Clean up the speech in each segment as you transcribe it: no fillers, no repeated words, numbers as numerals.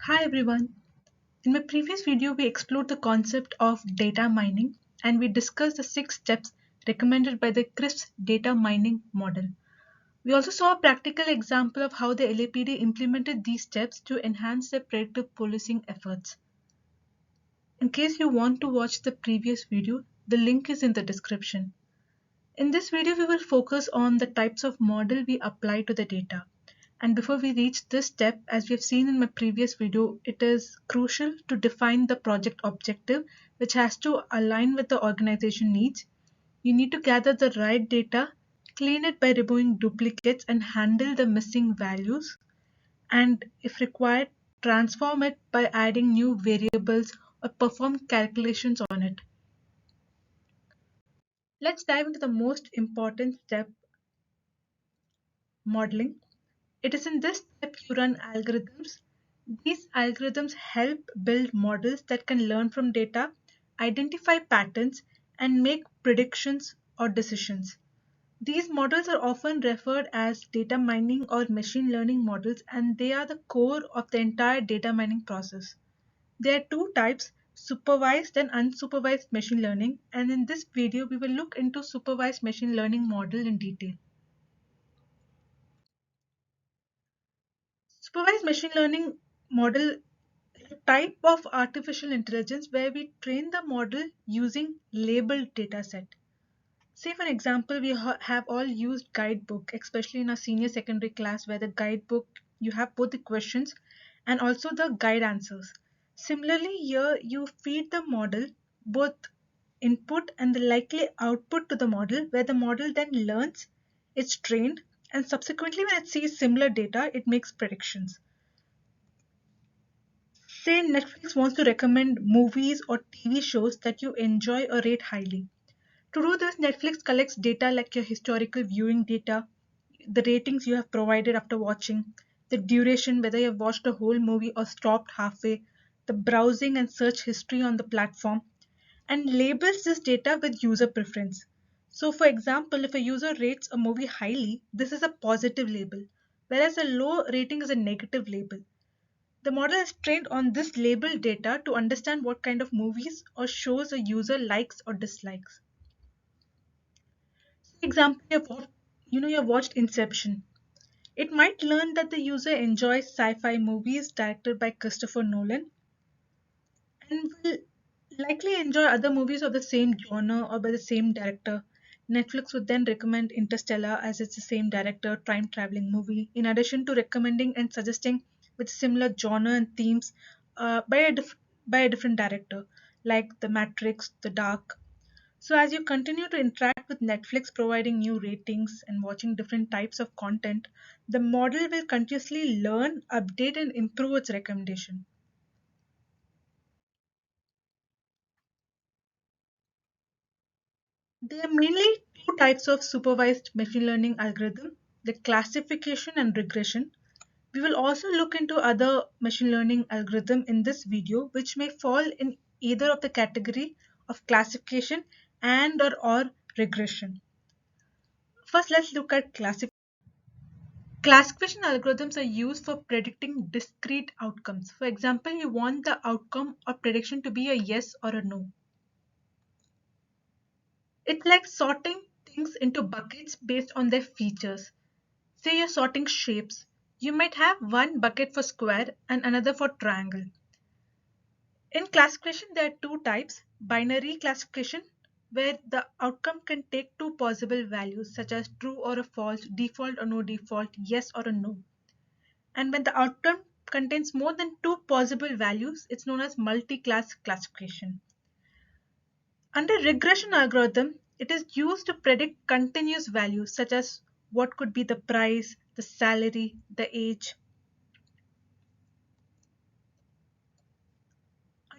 Hi everyone. In my previous video, we explored the concept of data mining and we discussed the 6 steps recommended by the CRISP data mining model. We also saw a practical example of how the LAPD implemented these steps to enhance their predictive policing efforts. In case you want to watch the previous video, the link is in the description. In this video, we will focus on the types of model we apply to the data. And before we reach this step, as we have seen in my previous video, it is crucial to define the project objective, which has to align with the organization needs. You need to gather the right data, clean it by removing duplicates, and handle the missing values. And if required, transform it by adding new variables or perform calculations on it. Let's dive into the most important step, modeling. It is in this step you run algorithms. These algorithms help build models that can learn from data, identify patterns, and make predictions or decisions. These models are often referred as data mining or machine learning models, and they are the core of the entire data mining process. There are two types, supervised and unsupervised machine learning, and in this video we will look into supervised machine learning model in detail. Supervised machine learning model is a type of artificial intelligence where we train the model using labeled dataset. Say for example, we have all used guidebook, especially in our senior secondary class where the guidebook you have both the questions and also the guide answers. Similarly, here you feed the model both input and the likely output to the model where the model then learns, it's trained, and subsequently when it sees similar data, it makes predictions. Say Netflix wants to recommend movies or TV shows that you enjoy or rate highly. To do this, Netflix collects data like your historical viewing data, the ratings you have provided after watching, the duration, whether you have watched a whole movie or stopped halfway, the browsing and search history on the platform, and labels this data with user preference. So, for example, if a user rates a movie highly, this is a positive label, whereas a low rating is a negative label. The model is trained on this labeled data to understand what kind of movies or shows a user likes or dislikes. For example, you've watched Inception. It might learn that the user enjoys sci-fi movies directed by Christopher Nolan and will likely enjoy other movies of the same genre or by the same director. Netflix would then recommend Interstellar as it's the same director, time traveling movie, in addition to recommending and suggesting with similar genre and themes by a different director, like The Matrix, The Dark. So, as you continue to interact with Netflix providing new ratings and watching different types of content, the model will continuously learn, update, and improve its recommendation. There are mainly two types of supervised machine learning algorithm, the classification and regression. We will also look into other machine learning algorithm in this video which may fall in either of the category of classification and or regression. First, let's look at classification. Classification algorithms are used for predicting discrete outcomes. For example, you want the outcome or prediction to be a yes or a no. It's like sorting things into buckets based on their features. Say you're sorting shapes. You might have one bucket for square and another for triangle. In classification, there are two types, binary classification, where the outcome can take two possible values, such as true or a false, default or no default, yes or a no. And when the outcome contains more than two possible values, it's known as multi-class classification. Under regression algorithm, it is used to predict continuous values such as what could be the price, the salary, the age.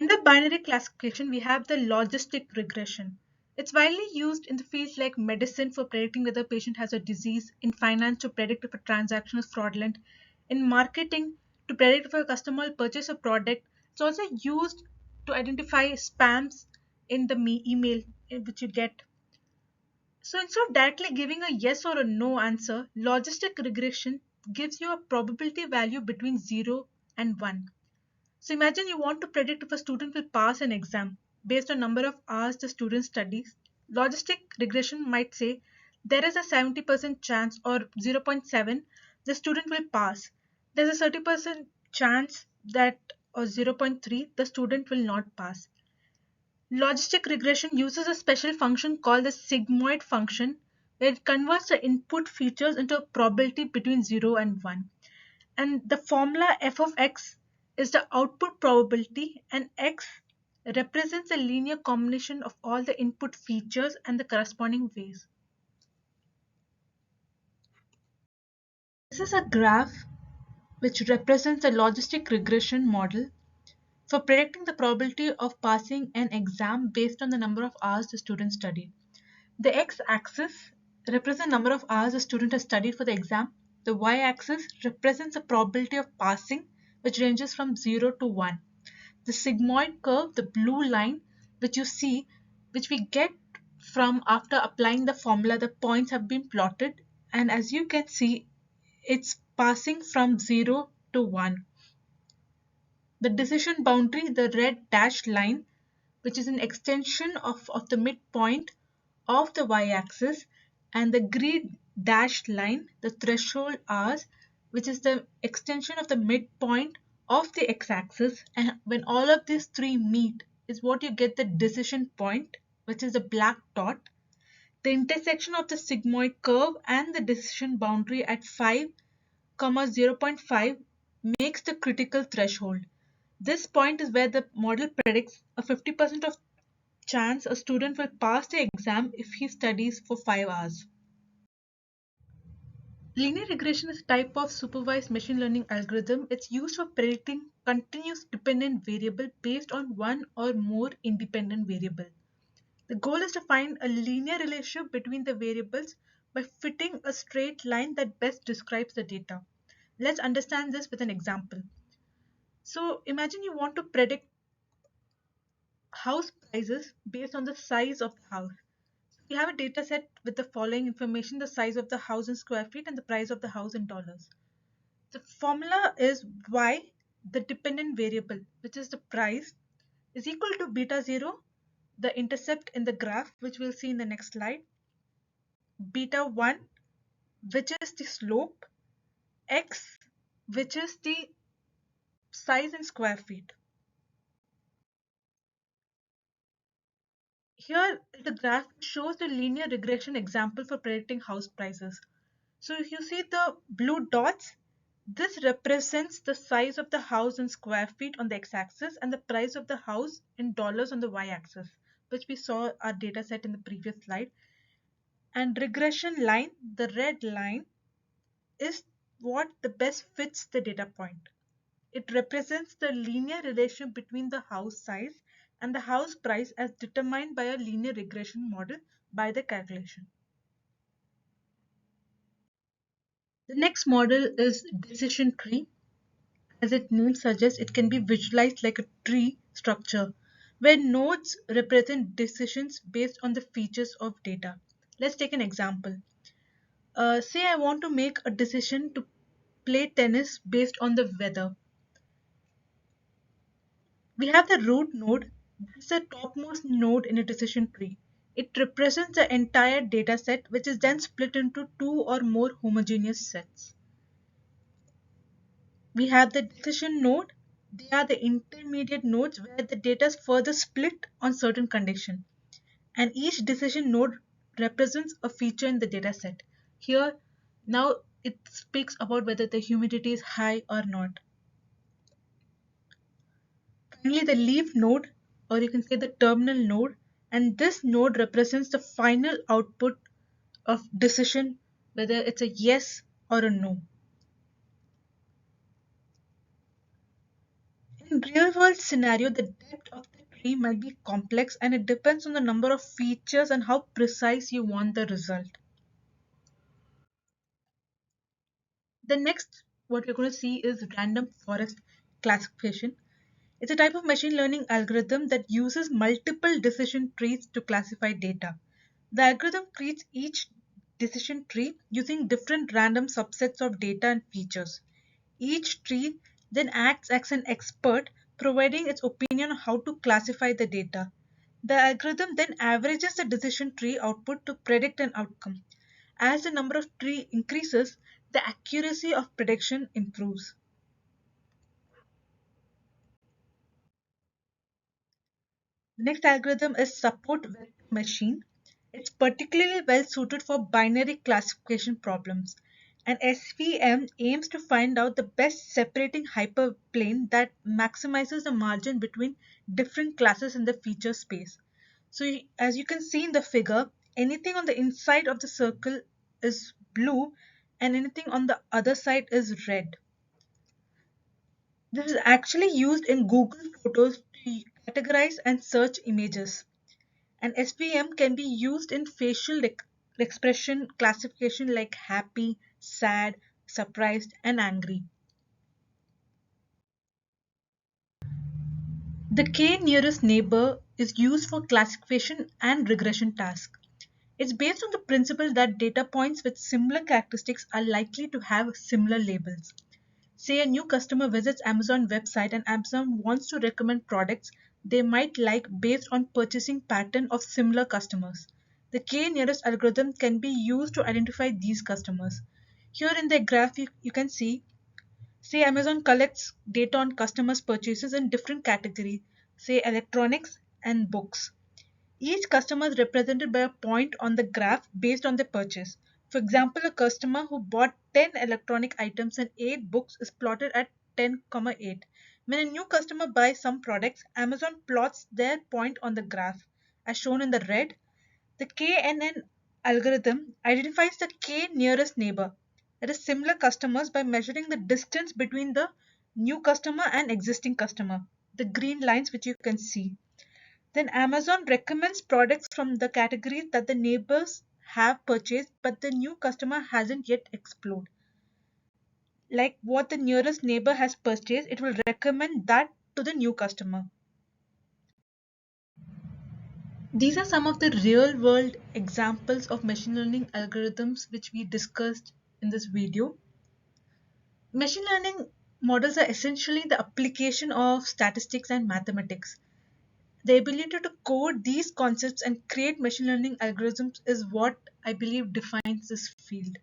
Under binary classification, we have the logistic regression. It's widely used in the fields like medicine for predicting whether a patient has a disease, in finance to predict if a transaction is fraudulent, in marketing to predict if a customer will purchase a product. It's also used to identify spams in the email which you get. So instead of directly giving a yes or a no answer, logistic regression gives you a probability value between 0 and 1. So imagine you want to predict if a student will pass an exam based on number of hours the student studies. Logistic regression might say there is a 70% chance or zero point 0.7 the student will pass. There's a 30% chance that or zero point 0.3 the student will not pass. Logistic regression uses a special function called the sigmoid function where it converts the input features into a probability between 0 and 1. And the formula f of x is the output probability and x represents a linear combination of all the input features and the corresponding ways. This is a graph which represents a logistic regression model for predicting the probability of passing an exam based on the number of hours the student studied. The x-axis represents the number of hours a student has studied for the exam. The y-axis represents the probability of passing, which ranges from 0 to 1. The sigmoid curve, the blue line, which you see, which we get from after applying the formula, the points have been plotted, and as you can see, it's passing from 0 to 1. The decision boundary, the red dashed line, which is an extension of the midpoint of the y-axis, and the green dashed line, the threshold hours, which is the extension of the midpoint of the x-axis. And when all of these three meet is what you get the decision point, which is the black dot. The intersection of the sigmoid curve and the decision boundary at 5, 0.5 makes the critical threshold. This point is where the model predicts a 50% of chance a student will pass the exam if he studies for 5 hours. Linear regression is a type of supervised machine learning algorithm. It's used for predicting continuous dependent variable based on one or more independent variable. The goal is to find a linear relationship between the variables by fitting a straight line that best describes the data. Let's understand this with an example. So imagine you want to predict house prices based on the size of the house. We have a data set with the following information: the size of the house in square feet and the price of the house in dollars. The formula is y, the dependent variable, which is the price, is equal to beta 0, the intercept in the graph, which we'll see in the next slide, beta 1, which is the slope, x, which is the size in square feet. Here the graph shows the linear regression example for predicting house prices. So if you see the blue dots, this represents the size of the house in square feet on the x-axis and the price of the house in dollars on the y-axis, which we saw our data set in the previous slide. And regression line, the red line, is what the best fits the data point. It represents the linear relation between the house size and the house price as determined by a linear regression model by the calculation. The next model is decision tree. As its name suggests, it can be visualized like a tree structure where nodes represent decisions based on the features of data. Let's take an example. Say I want to make a decision to play tennis based on the weather. We have the root node. This is the topmost node in a decision tree. It represents the entire data set, which is then split into two or more homogeneous sets. We have the decision node. They are the intermediate nodes where the data is further split on certain condition. And each decision node represents a feature in the data set. Here, now it speaks about whether the humidity is high or not. Finally, the leaf node, or you can say the terminal node, and this node represents the final output of decision, whether it's a yes or a no. In real world scenario, the depth of the tree might be complex and it depends on the number of features and how precise you want the result. The next, what we're going to see is random forest classification. It's a type of machine learning algorithm that uses multiple decision trees to classify data. The algorithm creates each decision tree using different random subsets of data and features. Each tree then acts as an expert providing its opinion on how to classify the data. The algorithm then averages the decision tree output to predict an outcome. As the number of tree increases, the accuracy of prediction improves. The next algorithm is support vector machine. It's particularly well suited for binary classification problems. An SVM aims to find out the best separating hyperplane that maximizes the margin between different classes in the feature space. So as you can see in the figure, anything on the inside of the circle is blue and anything on the other side is red. This is actually used in Google Photos to categorize and search images. An SVM can be used in facial expression classification like happy, sad, surprised, and angry. The k nearest neighbor is used for classification and regression tasks. It's based on the principle that data points with similar characteristics are likely to have similar labels. Say a new customer visits Amazon website and Amazon wants to recommend products they might like based on purchasing pattern of similar customers. The k nearest algorithm can be used to identify these customers. Here in the graph you can see, say Amazon collects data on customers' purchases in different categories, say electronics and books. Each customer is represented by a point on the graph based on their purchase. For example, a customer who bought 10 electronic items and 8 books is plotted at 10,8. When a new customer buys some products, Amazon plots their point on the graph. As shown in the red, the KNN algorithm identifies the K nearest neighbor, that is similar customers, by measuring the distance between the new customer and existing customer, the green lines which you can see. Then Amazon recommends products from the categories that the neighbors have purchased but the new customer hasn't yet explored. Like what the nearest neighbor has purchased, it will recommend that to the new customer. These are some of the real world examples of machine learning algorithms which we discussed in this video. Machine learning models are essentially the application of statistics and mathematics. The ability to code these concepts and create machine learning algorithms is what I believe defines this field.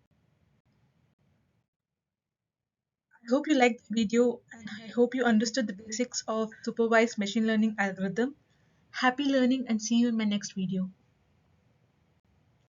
I hope you liked the video and I hope you understood the basics of supervised machine learning algorithm. Happy learning and see you in my next video.